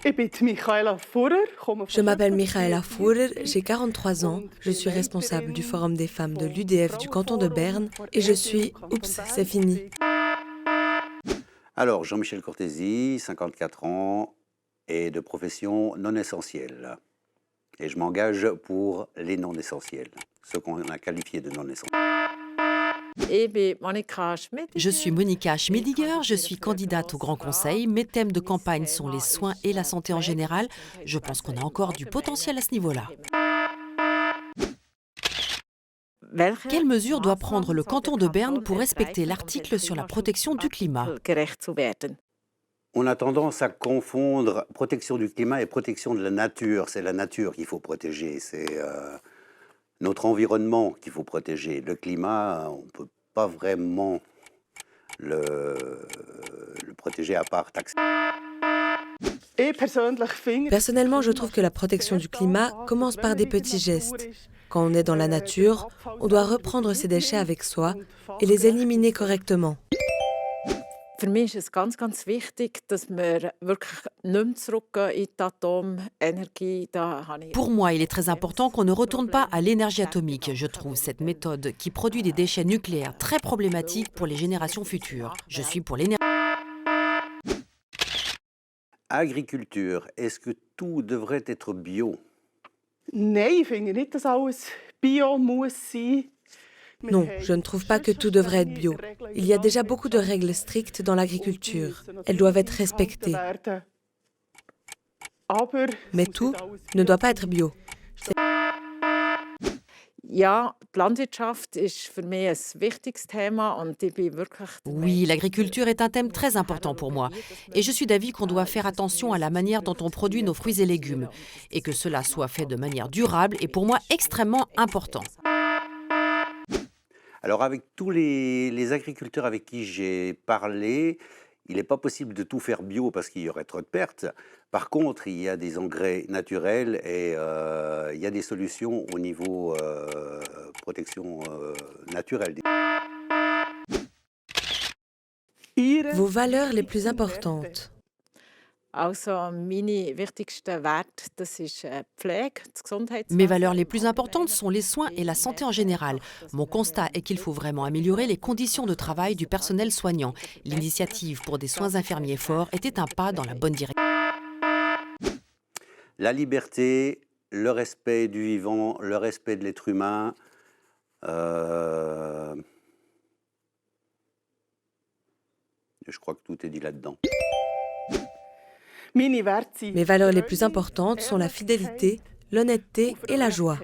Je m'appelle Michaela Furrer, j'ai 43 ans, je suis responsable du Forum des femmes de l'UDF du canton de Berne et je suis... Oups, c'est fini. Alors, Jean-Michel Cortési, 54 ans, et de profession non essentielle. Et je m'engage pour les non essentiels, ceux qu'on a qualifiés de non essentiels. Je suis Monika Schmidiger, je suis candidate au Grand Conseil. Mes thèmes de campagne sont les soins et la santé en général. Je pense qu'on a encore du potentiel à ce niveau-là. Quelles mesures doit prendre le canton de Berne pour respecter l'article sur la protection du climat? On a tendance à confondre protection du climat et protection de la nature. C'est la nature qu'il faut protéger, c'est notre environnement qu'il faut protéger. Le climat, on ne peut pas vraiment le protéger à part taxer. Personnellement, je trouve que la protection du climat commence par des petits gestes. Quand on est dans la nature, on doit reprendre ses déchets avec soi et les éliminer correctement. Für mich ist es ganz, ganz wichtig, dass wir wirklich nicht mehr zurückgehen in die Atomenergie. Pour moi, il est très important qu'on ne retourne pas à l'énergie atomique. Je trouve cette méthode qui produit des déchets nucléaires très problématique pour les générations futures. Je suis pour l'énergie. Agriculture, est-ce que tout devrait être bio? Non, je ne trouve pas que tout devrait être bio. Il y a déjà beaucoup de règles strictes dans l'agriculture. Elles doivent être respectées. Mais tout ne doit pas être bio. Ja, die Landwirtschaft ist für mich ein wichtiges Thema und ich bin wirklich... Oui, l'agriculture est un thème très important pour moi. Et je suis d'avis qu'on doit faire attention à la manière dont on produit nos fruits et légumes. Et que cela soit fait de manière durable est pour moi extrêmement important. Alors, avec tous les agriculteurs avec qui j'ai parlé, il n'est pas possible de tout faire bio parce qu'il y aurait trop de pertes. Par contre, il y a des engrais naturels et il y a des solutions au niveau protection naturelle. Vos valeurs les plus importantes. Also, meine wichtigsten Werte, das ist Pflege, das Gesundheitswesen. Mes valeurs les plus importantes sont les soins et la santé en général. Mon constat est qu'il faut vraiment améliorer les conditions de travail du personnel soignant. L'initiative pour des soins infirmiers forts était un pas dans la bonne direction. La liberté, le respect du vivant, le respect de l'être humain. Je crois que tout est dit là-dedans. Mes valeurs les plus importantes sont la fidélité, l'honnêteté et la joie.